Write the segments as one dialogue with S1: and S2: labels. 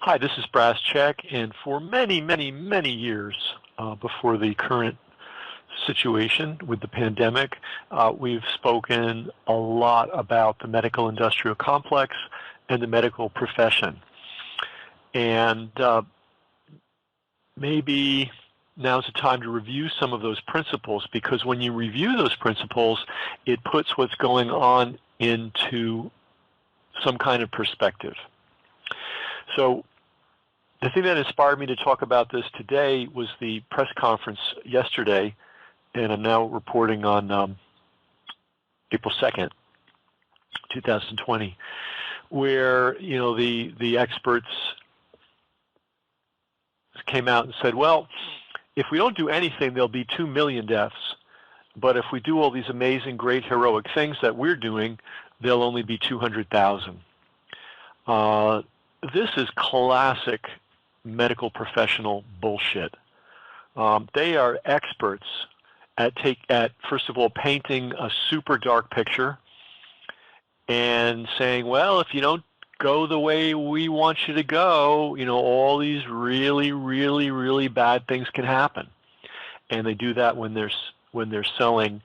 S1: Hi, this is Brass-Check, and for many, many, many years before the current situation with the pandemic, we've spoken a lot about the medical industrial complex and the medical profession. And maybe now's the time to review some of those principles, because when you review those principles, it puts what's going on into some kind of perspective. So the thing that inspired me to talk about this today was the press conference yesterday, and I'm now reporting on April 2nd, 2020, where the experts came out and said, well, if we don't do anything, there'll be 2 million deaths, but if we do all these amazing, great, heroic things that we're doing, there'll only be 200,000. This is classic medical professional bullshit. They are experts at first of all, painting a super dark picture and saying, well, if you don't go the way we want you to go, all these really, really, really bad things can happen. And they do that when they're selling,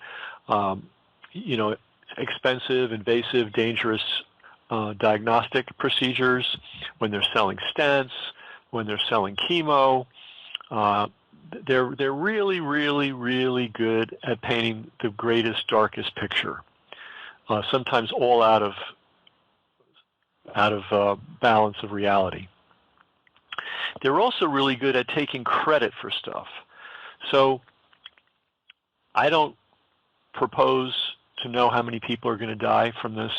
S1: expensive, invasive, dangerous diagnostic procedures, when they're selling stents, when they're selling chemo. They're really, really, really good at painting the greatest, darkest picture. Sometimes all out of balance of reality. They're also really good at taking credit for stuff. So I don't propose to know how many people are going to die from this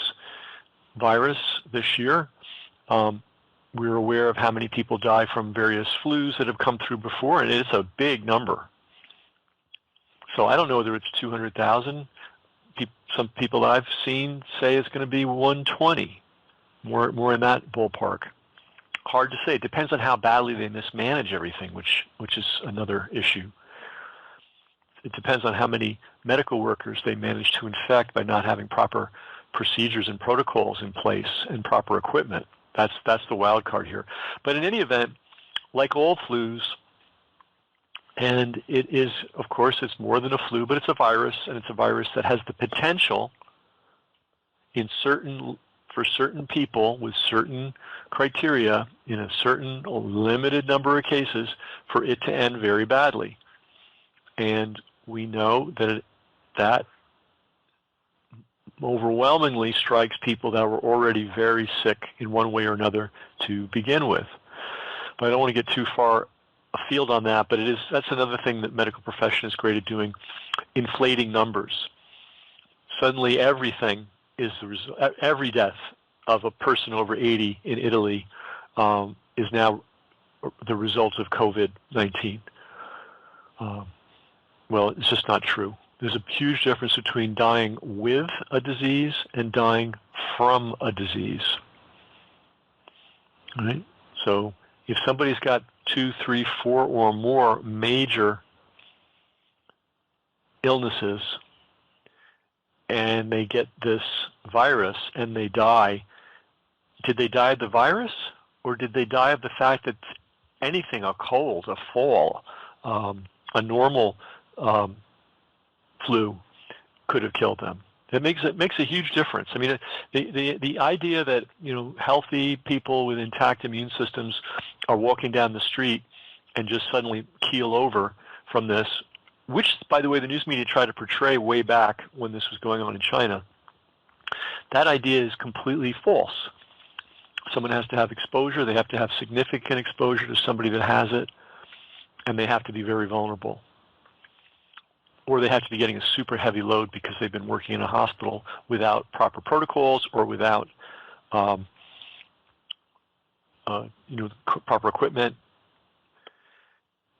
S1: virus this year. We're aware of how many people die from various flus that have come through before, and it's a big number. So I don't know whether it's 200,000. Some people that I've seen say it's going to be 120, more in that ballpark. Hard to say. It depends on how badly they mismanage everything, which is another issue. It depends on how many medical workers they manage to infect by not having proper procedures and protocols in place and proper equipment. That's the wild card here. But in any event, like all flus, and it is, of course, it's more than a flu, but it's a virus, and it's a virus that has the potential for certain people with certain criteria in a certain limited number of cases for it to end very badly. And we know that overwhelmingly strikes people that were already very sick in one way or another to begin with. But I don't want to get too far afield on that, but that's another thing that medical profession is great at doing, inflating numbers. Suddenly everything is the result. Every death of a person over 80 in Italy is now the result of COVID-19. Well, it's just not true. There's a huge difference between dying with a disease and dying from a disease. All right? So if somebody's got 2, 3, 4 or more major illnesses and they get this virus and they die, did they die of the virus, or did they die of the fact that anything, a cold, a fall, a normal flu could have killed them? It makes a huge difference. I mean, the idea that healthy people with intact immune systems are walking down the street and just suddenly keel over from this, which, by the way, the news media tried to portray way back when this was going on in China, that idea is completely false. Someone has to have exposure. They have to have significant exposure to somebody that has it, and they have to be very vulnerable. Or they have to be getting a super heavy load because they've been working in a hospital without proper protocols or without proper equipment,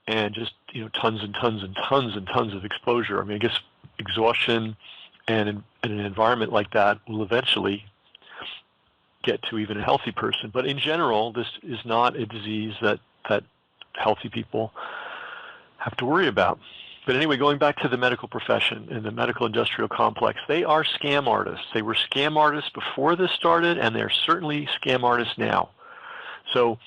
S1: and just tons and tons and tons and tons of exposure. I mean, I guess exhaustion and in an environment like that will eventually get to even a healthy person. But in general, this is not a disease that healthy people have to worry about. But anyway, going back to the medical profession and the medical industrial complex, they are scam artists. They were scam artists before this started, and they're certainly scam artists now. So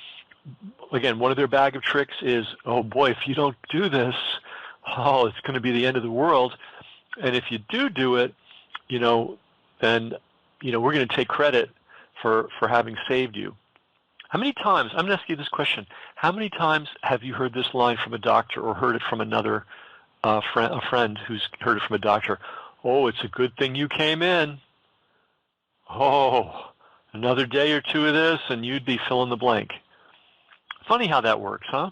S1: Again, one of their bag of tricks is, oh boy, if you don't do this, oh, it's going to be the end of the world. And if you do it, then, we're going to take credit for having saved you. How many times, I'm going to ask you this question, how many times have you heard this line from a doctor or heard it from another a friend who's heard it from a doctor? Oh, it's a good thing you came in. Oh, another day or two of this and you'd be fill in the blank. Funny how that works, huh?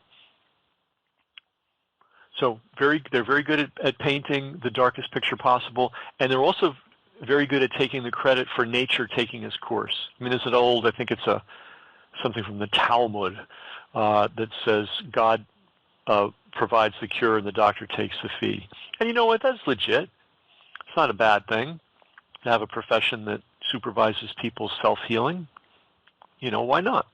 S1: So they're very good at painting the darkest picture possible, and they're also very good at taking the credit for nature taking its course. I mean, it's an old, I think it's something from the Talmud that says God provides the cure and the doctor takes the fee. And you know what? That's legit. It's not a bad thing to have a profession that supervises people's self-healing. Why not?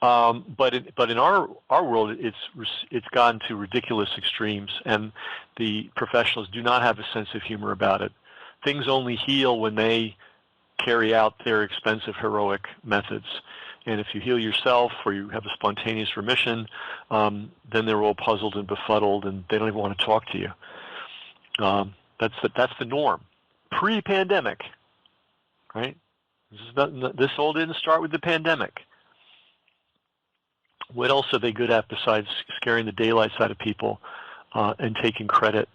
S1: But in our world, it's gone to ridiculous extremes, and the professionals do not have a sense of humor about it. Things only heal when they carry out their expensive heroic methods. And if you heal yourself or you have a spontaneous remission, then they're all puzzled and befuddled, and they don't even want to talk to you. That's the norm. Pre-pandemic, right? This all didn't start with the pandemic. What else are they good at besides scaring the daylights out of people and taking credit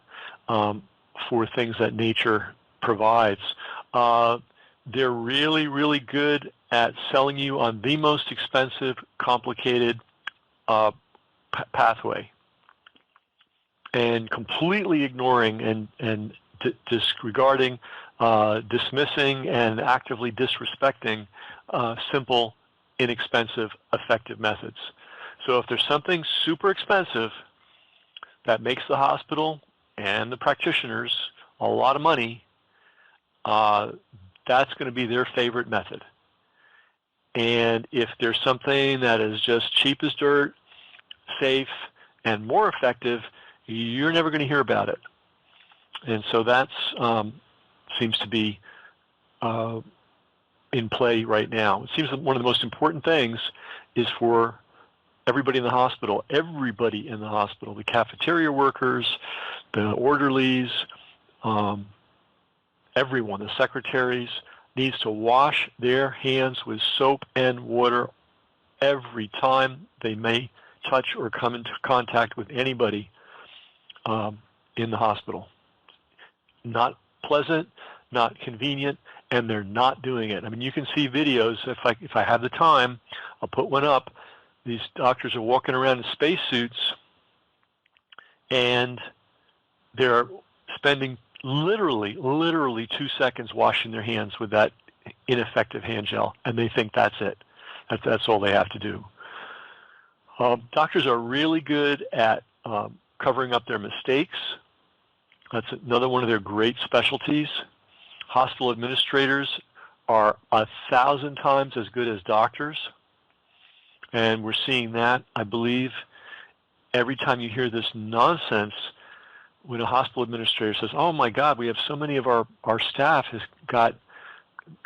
S1: for things that nature provides? They're really, really good at selling you on the most expensive, complicated pathway, and completely ignoring and disregarding, dismissing, and actively disrespecting simple, inexpensive, effective methods. So if there's something super expensive that makes the hospital and the practitioners a lot of money, that's going to be their favorite method. And if there's something that is just cheap as dirt, safe, and more effective, you're never going to hear about it. And so that's seems to be in play right now. It seems that one of the most important things is for everybody in the hospital, the cafeteria workers, the orderlies, everyone, the secretaries, needs to wash their hands with soap and water every time they may touch or come into contact with anybody in the hospital. Not pleasant, not convenient, and they're not doing it. I mean, you can see videos. If I have the time, I'll put one up. These doctors are walking around in spacesuits, and they're spending literally 2 seconds washing their hands with that ineffective hand gel, and they think that's it. That's all they have to do. Doctors are really good at covering up their mistakes. That's another one of their great specialties. Hospital administrators are 1,000 times as good as doctors, and we're seeing that, I believe, every time you hear this nonsense when a hospital administrator says, oh my God, we have so many of our staff has got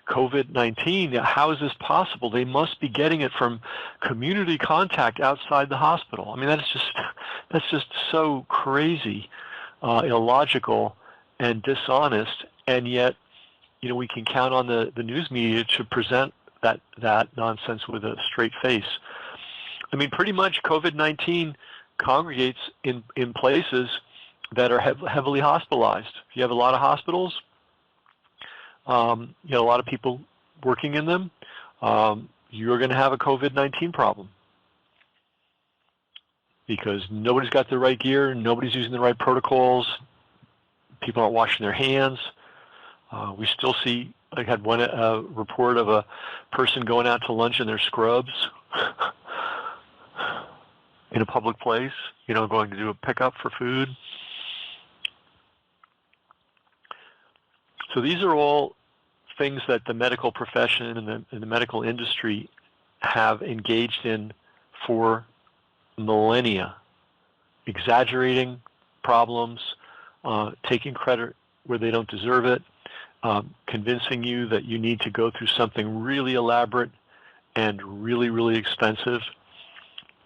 S1: COVID-19. How is this possible? They must be getting it from community contact outside the hospital. I mean, that's just so crazy, illogical, and dishonest. And yet, we can count on the news media to present that nonsense with a straight face. I mean, pretty much COVID-19 congregates in places that are heavily hospitalized. If you have a lot of hospitals, a lot of people working in them, you're going to have a COVID-19 problem because nobody's got the right gear, nobody's using the right protocols, people aren't washing their hands. We still see, I had one report of a person going out to lunch in their scrubs in a public place, going to do a pickup for food. So these are all things that the medical profession and the medical industry have engaged in for millennia, exaggerating problems, taking credit where they don't deserve it, convincing you that you need to go through something really elaborate and really, really expensive.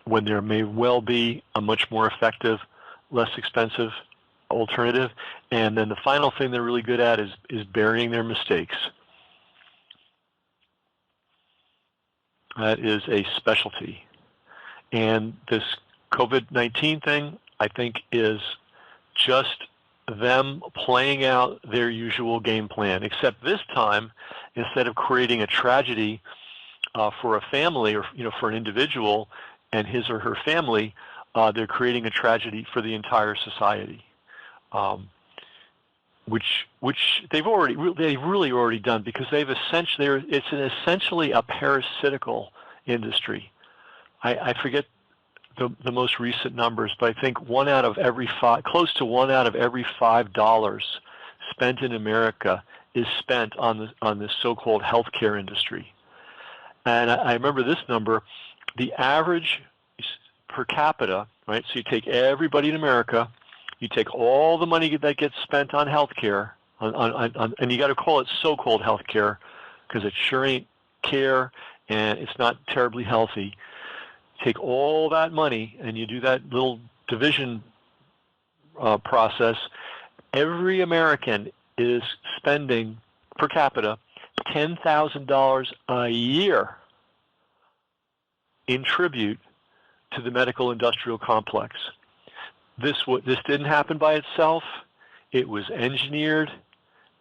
S1: when there may well be a much more effective, less expensive alternative. And then the final thing they're really good at is burying their mistakes. That is a specialty. And this COVID-19 thing, I think, is just them playing out their usual game plan, except this time, instead of creating a tragedy for a family or for an individual and his or her family, they're creating a tragedy for the entire society, which they've really already done, because it's essentially a parasitical industry. I forget the most recent numbers, but I think close to one out of every $5 spent in America is spent on this so-called healthcare industry. And I remember this number: the average per capita, right? So you take everybody in America, you take all the money that gets spent on healthcare, and you got to call it so-called healthcare because it sure ain't care, and it's not terribly healthy. Take all that money and you do that little division process. Every American is spending per capita $10,000 a year in tribute to the medical industrial complex. This didn't happen by itself. It was engineered.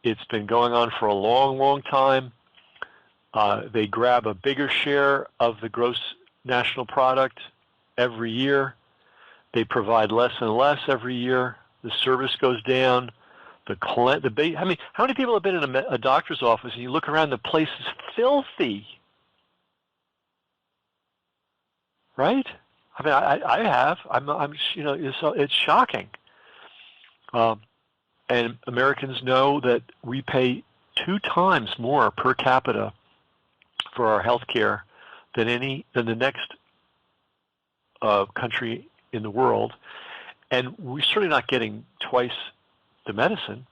S1: It's been going on for a long, long time. They grab a bigger share of the gross national product every year. They provide less and less every year. The service goes down. How many people have been in a doctor's office and you look around, the place is filthy, right? I mean, I have. It's shocking. And Americans know that we pay 2 times more per capita for our health care than the next country in the world, and we're certainly not getting twice the medicine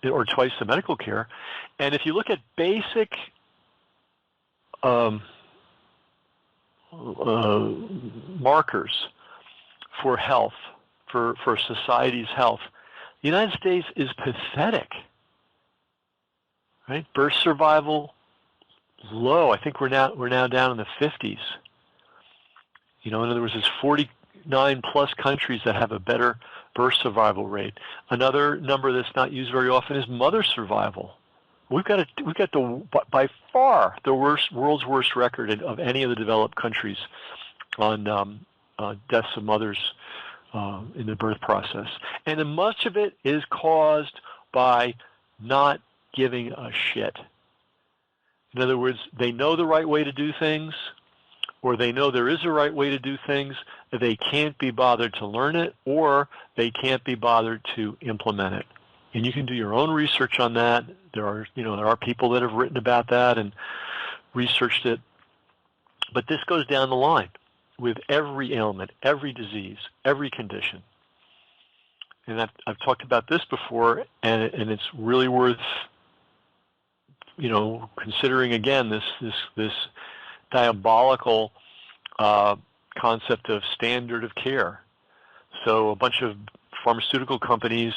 S1: or twice the medical care. And if you look at basic markers for health, for society's health, the United States is pathetic. Right? Birth survival low. I think we're now down in the 50s. In other words, there's 49 plus countries that have a better birth survival rate. Another number that's not used very often is mother survival. We've got by far the world's worst record of any of the developed countries on deaths of mothers in the birth process, and then much of it is caused by not giving a shit. In other words, they know the right way to do things, or they know there is a right way to do things. They can't be bothered to learn it, or they can't be bothered to implement it. And you can do your own research on that. There are people that have written about that and researched it. But this goes down the line with every ailment, every disease, every condition. And I've talked about this before, and it's really worth considering again this diabolical concept of standard of care. So a bunch of pharmaceutical companies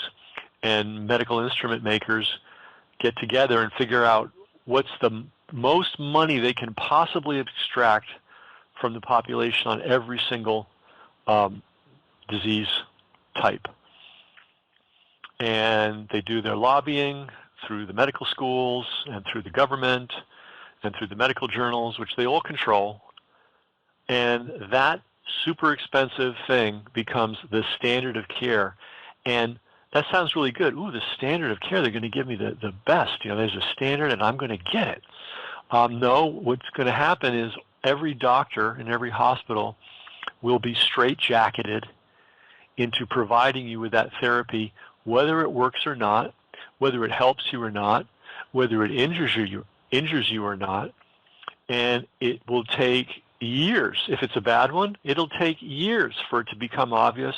S1: and medical instrument makers get together and figure out what's the most money they can possibly extract from the population on every single disease type. And they do their lobbying through the medical schools and through the government and through the medical journals, which they all control. And that super expensive thing becomes the standard of care. And that sounds really good. Ooh, the standard of care, they're going to give me the best. There's a standard and I'm going to get it. No, what's going to happen is every doctor in every hospital will be straitjacketed into providing you with that therapy, whether it works or not, whether it helps you or not, whether it injures you or not. And it will take years. If it's a bad one, it'll take years for it to become obvious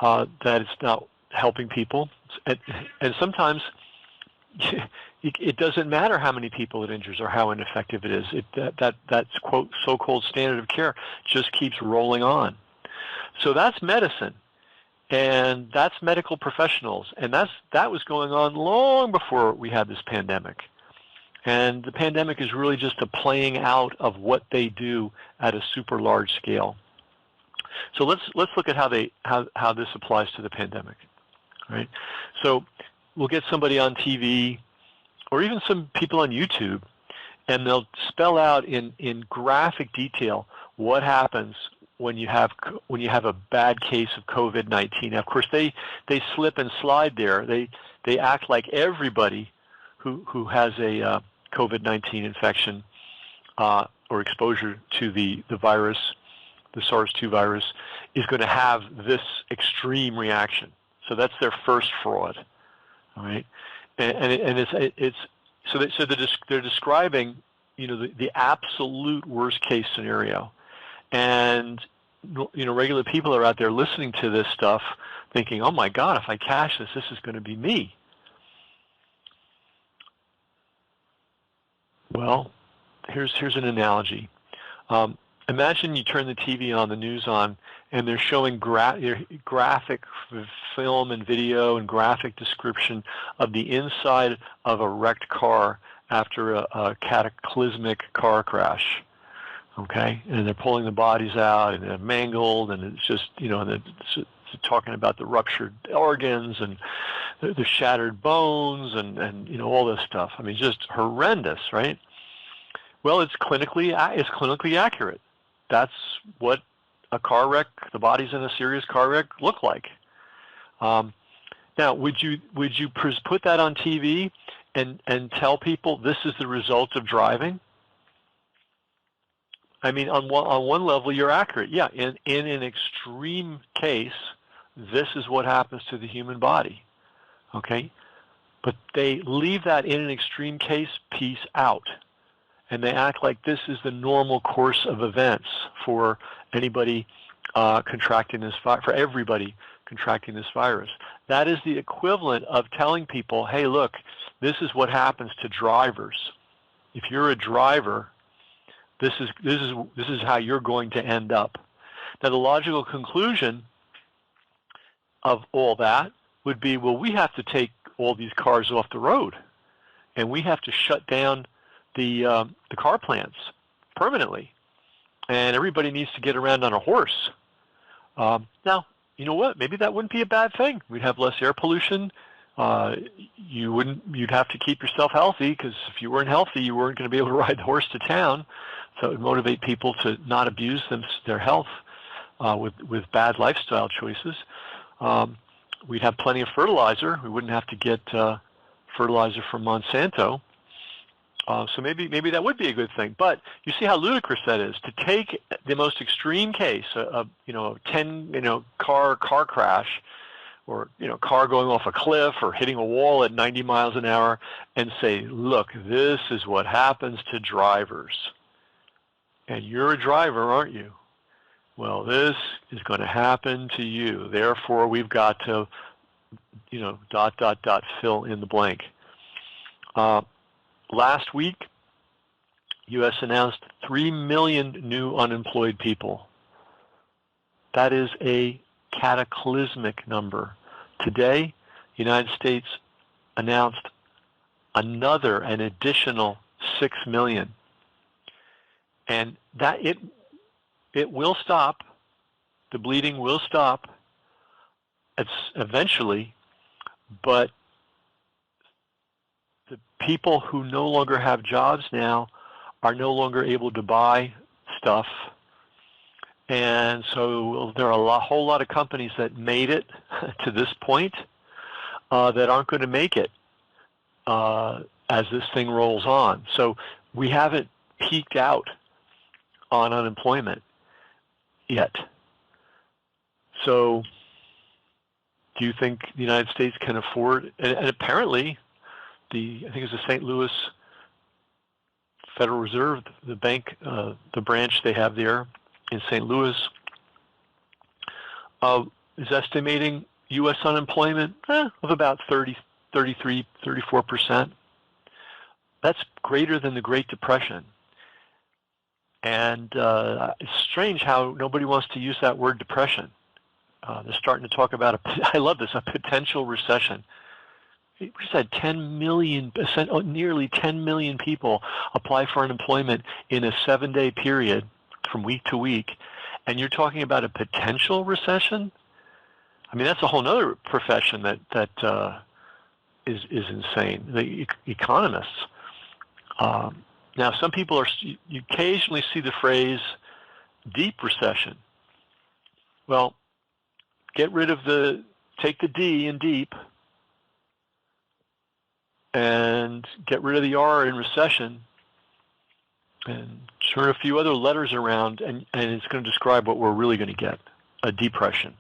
S1: that it's not helping people. And sometimes it doesn't matter how many people it injures or how ineffective it is. That's quote so-called standard of care just keeps rolling on. So that's medicine, and that's medical professionals, and that was going on long before we had this pandemic. And the pandemic is really just a playing out of what they do at a super large scale. So let's look at how this applies to the pandemic, right? So we'll get somebody on TV or even some people on YouTube, and they'll spell out in graphic detail what happens when you have a bad case of COVID-19. Of course, they slip and slide there. They act like everybody who has a COVID-19 infection or exposure to the virus, the SARS-2 virus, is going to have this extreme reaction. So that's their first fraud, all right? And they're describing, the absolute worst case scenario, and regular people are out there listening to this stuff, thinking, "Oh my God, if I cash this is going to be me." Well, here's an analogy. Imagine you turn the TV on, the news on, and they're showing graphic film and video and graphic description of the inside of a wrecked car after a cataclysmic car crash. Okay, and they're pulling the bodies out, and they're mangled, and it's just, it's talking about the ruptured organs and the shattered bones and all this stuff. I mean, just horrendous, right? Well, it's clinically accurate. That's what a car wreck, the bodies in a serious car wreck, look like. Now, would you put that on TV and tell people this is the result of driving? I mean, on one level, you're accurate. Yeah, in an extreme case, this is what happens to the human body. Okay, but they leave that in an extreme case piece out, and they act like this is the normal course of events for anybody contracting this for everybody contracting this virus. That is the equivalent of telling people, "Hey, look, this is what happens to drivers. If you're a driver, this is how you're going to end up." Now, the logical conclusion of all that would be, well, we have to take all these cars off the road, and we have to shut down the car plants permanently, and everybody needs to get around on a horse. Now, you know what? Maybe that wouldn't be a bad thing. We'd have less air pollution. You'd have to keep yourself healthy, because if you weren't healthy, you weren't going to be able to ride the horse to town. So it would motivate people to not abuse their health with bad lifestyle choices. We'd have plenty of fertilizer. We wouldn't have to get fertilizer from Monsanto. So maybe that would be a good thing. But you see how ludicrous that is, to take the most extreme case, a 10 car crash, or car going off a cliff or hitting a wall at 90 miles an hour, and say, look, this is what happens to drivers. And you're a driver, aren't you? Well, this is going to happen to you. Therefore, we've got to, fill in the blank. Last week, U.S. announced 3 million new unemployed people. That is a cataclysmic number. Today, the United States announced an additional 6 million. And that it will stop. The bleeding will stop. It's eventually, but the people who no longer have jobs now are no longer able to buy stuff. And so there are a whole lot of companies that made it to this point that aren't going to make it as this thing rolls on. So we haven't peaked out on unemployment yet. So do you think the United States can afford, and apparently I think it's the St. Louis Federal Reserve, the bank, the branch they have there in St. Louis, is estimating U.S. unemployment of about 30 33, 34%. That's greater than the Great Depression. And it's strange how nobody wants to use that word depression. They're starting to talk about, I love this, a potential recession. We just had 10 million, nearly 10 million people apply for unemployment in a 7-day period from week to week. And you're talking about a potential recession? I mean, that's a whole other profession that is insane, the economists. Now, some people you occasionally see the phrase deep recession. Well, take the D in deep and get rid of the R in recession and turn a few other letters around, and it's going to describe what we're really going to get, a depression.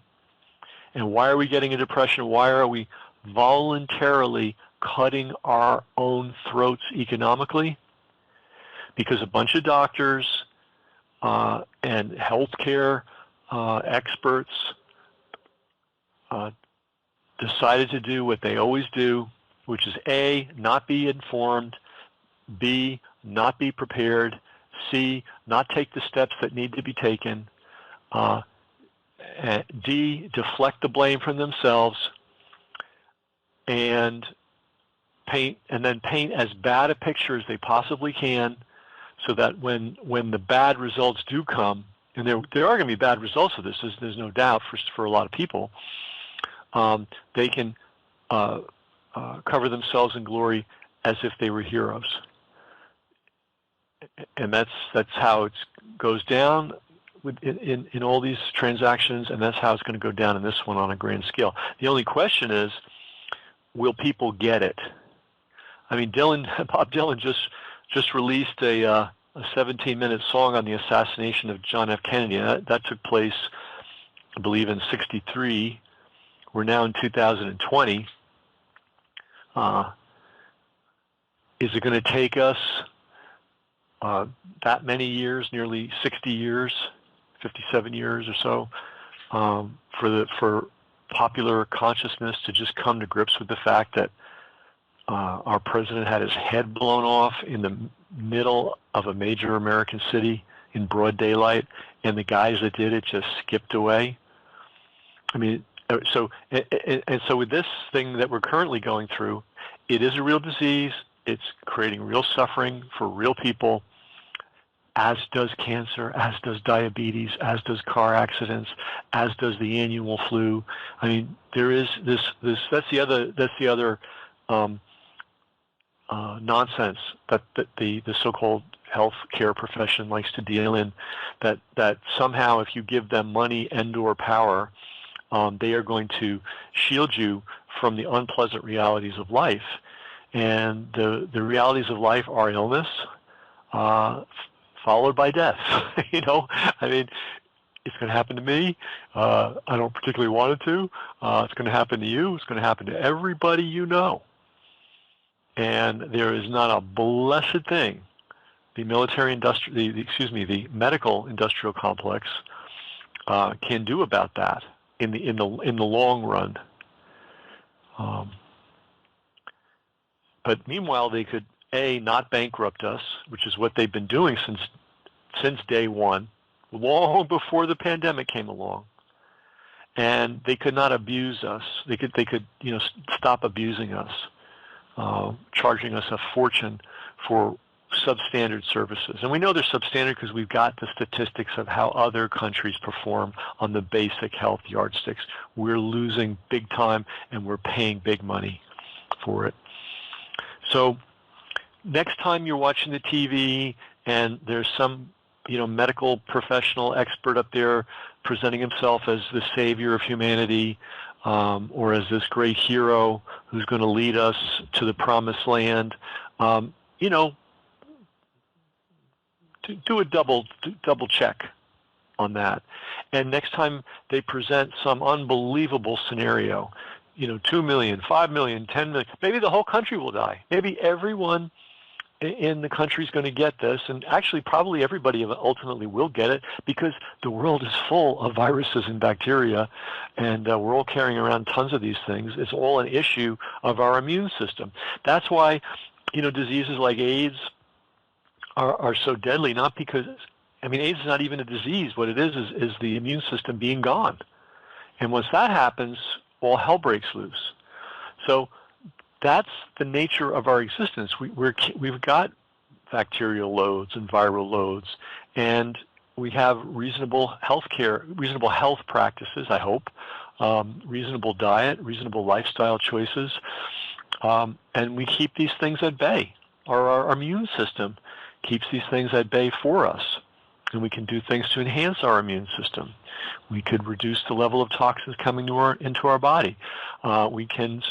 S1: And why are we getting a depression? Why are we voluntarily cutting our own throats economically? Because a bunch of doctors and healthcare experts decided to do what they always do, which is A, not be informed, B, not be prepared, C, not take the steps that need to be taken, D, deflect the blame from themselves, and paint as bad a picture as they possibly can, so that when the bad results do come, and there are going to be bad results of this, there's no doubt for a lot of people, they can cover themselves in glory as if they were heroes. And that's how it goes down in all these transactions, and that's how it's going to go down in this one on a grand scale. The only question is, will people get it? I mean, Bob Dylan just released a 17-minute song on the assassination of John F. Kennedy. That took place, I believe, in '63. We're now in 2020. Is it going to take us that many years, nearly 60 years, 57 years or so, for popular consciousness to just come to grips with the fact that our president had his head blown off in the middle of a major American city in broad daylight, and the guys that did it just skipped away? I mean, so with this thing that we're currently going through, it is a real disease. It's creating real suffering for real people, as does cancer, as does diabetes, as does car accidents, as does the annual flu. I mean, there is this. That's the other nonsense that the so-called health care profession likes to deal in. That somehow, if you give them money and/or power, they are going to shield you from the unpleasant realities of life. And the realities of life are illness, followed by death. I mean, it's going to happen to me. I don't particularly want it to. It's going to happen to you. It's going to happen to everybody you know. And there is not a blessed thing the the medical industrial complex can do about that in the long run. But meanwhile, they could not bankrupt us, which is what they've been doing since day one, long before the pandemic came along. And they could not abuse us. They could stop abusing us, charging us a fortune for substandard services. And we know they're substandard because we've got the statistics of how other countries perform on the basic health yardsticks. We're losing big time, and we're paying big money for it. So next time you're watching the TV and there's some medical professional expert up there presenting himself as the savior of humanity, or as this great hero who's going to lead us to the promised land, do a double check on that. And next time they present some unbelievable scenario, 2 million, 5 million, 10 million, maybe the whole country will die. Maybe everyone in the country is going to get this, and actually probably everybody ultimately will get it, because the world is full of viruses and bacteria, and we're all carrying around tons of these things. It's all an issue of our immune system. That's why, diseases like AIDS are so deadly, not because, AIDS is not even a disease. What it is the immune system being gone. And once that happens, all hell breaks loose. So that's the nature of our existence. We've got bacterial loads and viral loads, and we have reasonable health practices, I hope, reasonable diet, reasonable lifestyle choices, and we keep these things at bay. Our immune system keeps these things at bay for us, and we can do things to enhance our immune system. We could reduce the level of toxins coming into our body. We can,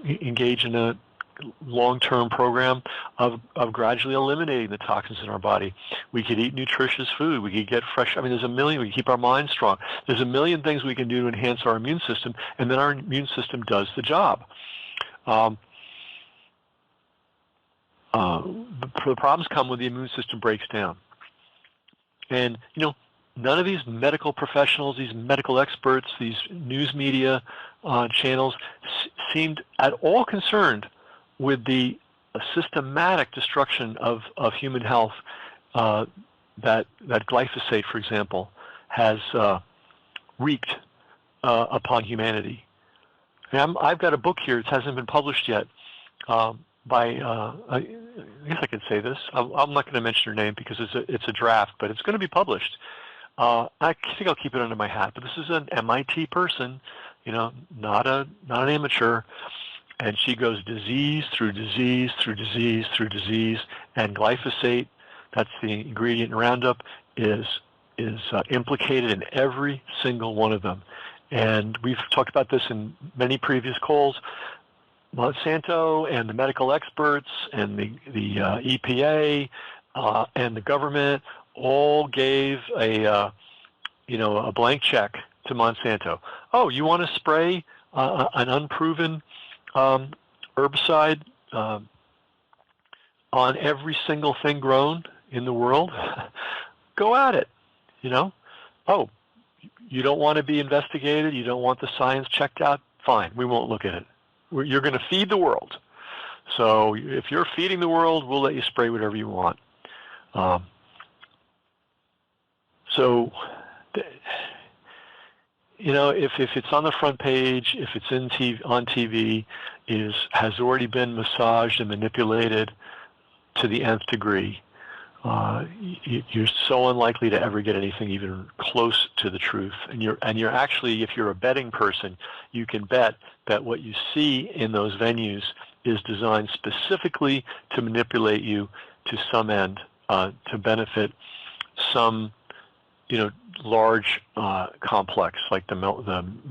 S1: engage in a long-term program of gradually eliminating the toxins in our body. We could eat nutritious food. We could get fresh. There's a million. We can keep our mind strong. There's a million things we can do to enhance our immune system, and then our immune system does the job. The problems come when the immune system breaks down. And, none of these medical professionals, these medical experts, these news media channels seemed at all concerned with the systematic destruction of human health that glyphosate, for example, has wreaked upon humanity. I've got a book here. It hasn't been published yet by, I guess I could say this. I'm not going to mention her name because it's a draft, but it's going to be published. I think I'll keep it under my hat. But this is an MIT person, not an amateur, and she goes disease through disease through disease through disease, and glyphosate, that's the ingredient in Roundup, is implicated in every single one of them. And we've talked about this in many previous calls. Monsanto and the medical experts and the EPA and the government all gave a blank check to Monsanto. Oh, you want to spray an unproven herbicide on every single thing grown in the world? Go at it. Oh, you don't want to be investigated? You don't want the science checked out? Fine, we won't look at it. You're going to feed the world. So if you're feeding the world, we'll let you spray whatever you want. So, if it's on the front page, if it's on TV, has already been massaged and manipulated to the nth degree, you're so unlikely to ever get anything even close to the truth. And you're actually, if you're a betting person, you can bet that what you see in those venues is designed specifically to manipulate you to some end, to benefit some, large complex like the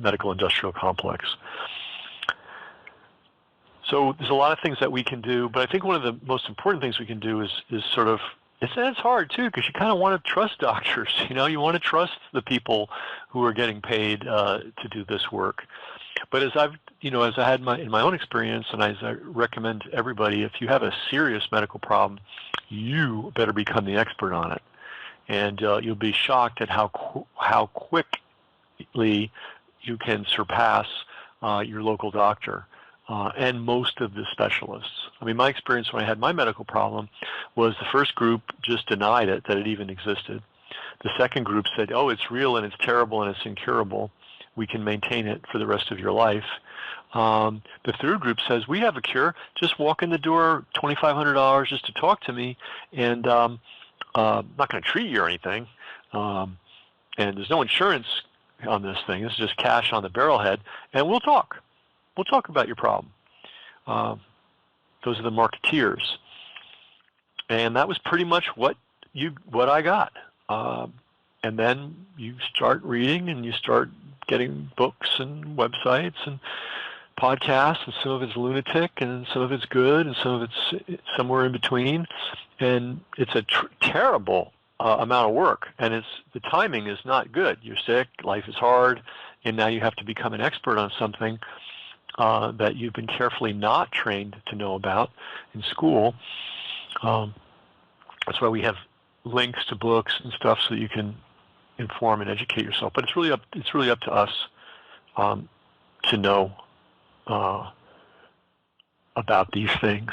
S1: medical industrial complex. So there's a lot of things that we can do, but I think one of the most important things we can do is sort of, it's hard too, because you kind of want to trust doctors. You want to trust the people who are getting paid to do this work. But as I had in my own experience, and as I recommend to everybody, if you have a serious medical problem, you better become the expert on it, and you'll be shocked at how quickly you can surpass your local doctor. And most of the specialists. My experience when I had my medical problem was the first group just denied it, that it even existed. The second group said, oh, it's real and it's terrible and it's incurable. We can maintain it for the rest of your life. The third group says, we have a cure. Just walk in the door, $2,500 just to talk to me, and I'm not going to treat you or anything. And there's no insurance on this thing. It's just cash on the barrelhead, and we'll talk. We'll talk about your problem. Those are the marketeers, and that was pretty much what I got. And then you start reading, and you start getting books and websites and podcasts, and some of it's lunatic, and some of it's good, and some of it's somewhere in between. And it's a terrible amount of work, and the timing is not good. You're sick, life is hard, and now you have to become an expert on something that you've been carefully not trained to know about in school. That's why we have links to books and stuff so that you can inform and educate yourself. But it's really up to us to know about these things.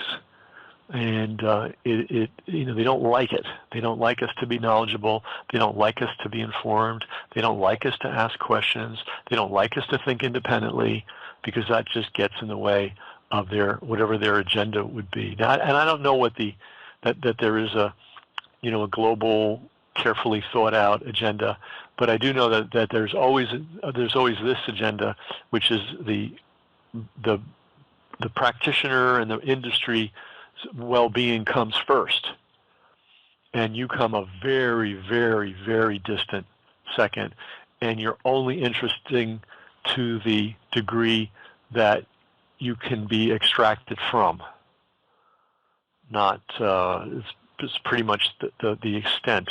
S1: And they don't like it. They don't like us to be knowledgeable. They don't like us to be informed. They don't like us to ask questions. They don't like us to think independently, because that just gets in the way of whatever their agenda would be. Now, and I don't know what that there is a global, carefully thought out agenda, but I do know that there's always this agenda, which is the practitioner and the industry well-being comes first, and you come a very, very, very distant second, and you're only interesting to the degree that you can be extracted from. Not it's pretty much the extent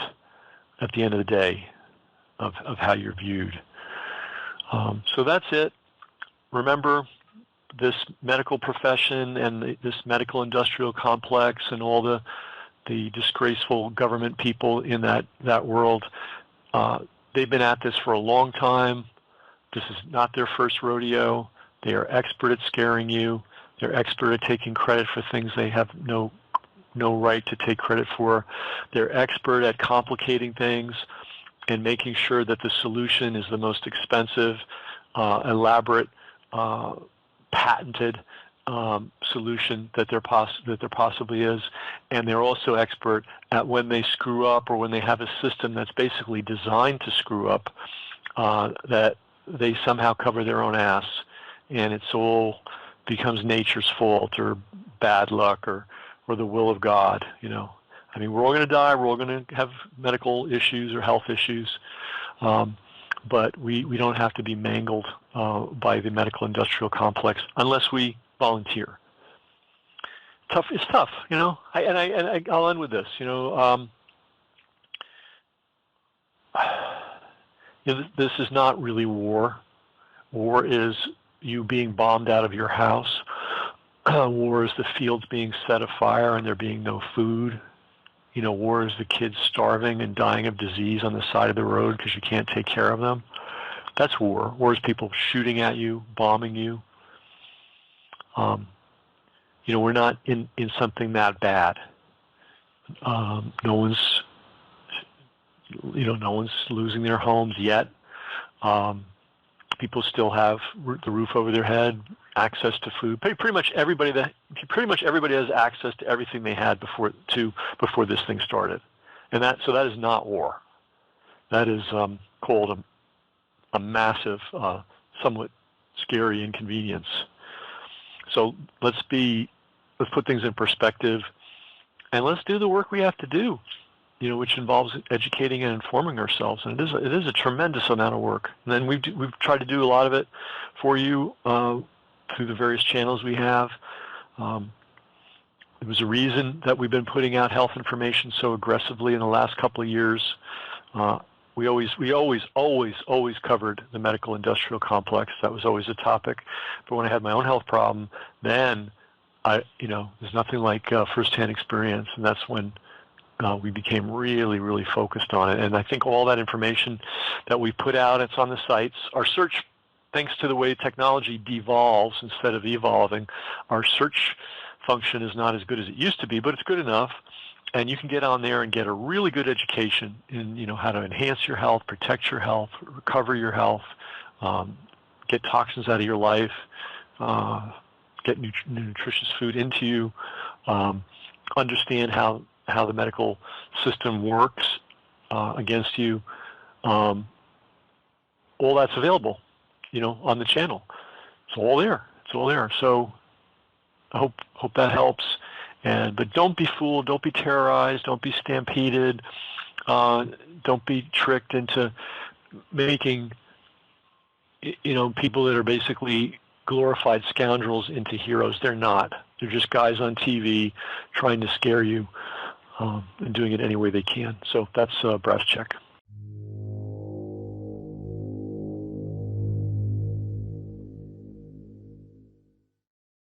S1: at the end of the day of how you're viewed. So that's it. Remember, this medical profession and this medical industrial complex and all the disgraceful government people in that world, they've been at this for a long time. This is not their first rodeo. They are expert at scaring you. They're expert at taking credit for things they have no right to take credit for. They're expert at complicating things and making sure that the solution is the most expensive, elaborate, patented solution that there possibly is. And they're also expert at when they screw up, or when they have a system that's basically designed to screw up, that they somehow cover their own ass, and it's all becomes nature's fault or bad luck or the will of God. I mean, we're all going to die. We're all going to have medical issues or health issues. But we don't have to be mangled by the medical industrial complex unless we volunteer. It's tough, I'll end with this. This is not really war. War is you being bombed out of your house. War is the fields being set afire and there being no food. War is the kids starving and dying of disease on the side of the road because you can't take care of them. That's war. War is people shooting at you, bombing you. We're not in something that bad. No one's losing their homes yet. People still have the roof over their head, access to food. Pretty much everybody has access to everything they had before this thing started, and that is not war. That is called a massive, somewhat scary inconvenience. So let's put things in perspective, and let's do the work we have to do, which involves educating and informing ourselves. And it is a tremendous amount of work. And then we've tried to do a lot of it for you through the various channels we have. There was a reason that we've been putting out health information so aggressively in the last couple of years. We always covered the medical industrial complex. That was always a topic. But when I had my own health problem, then there's nothing like firsthand experience, and that's when we became really, really focused on it. And I think all that information that we put out, it's on the sites. Our search, thanks to the way technology devolves instead of evolving, our search function is not as good as it used to be, but it's good enough. And you can get on there and get a really good education in, how to enhance your health, protect your health, recover your health, get toxins out of your life, get nutritious food into you, understand how the medical system works against you. All that's available, on the channel. It's all there. So I hope that helps. But don't be fooled. Don't be terrorized. Don't be stampeded. Don't be tricked into making people that are basically glorified scoundrels into heroes. They're not. They're just guys on TV trying to scare you and doing it any way they can. So that's Brass Check.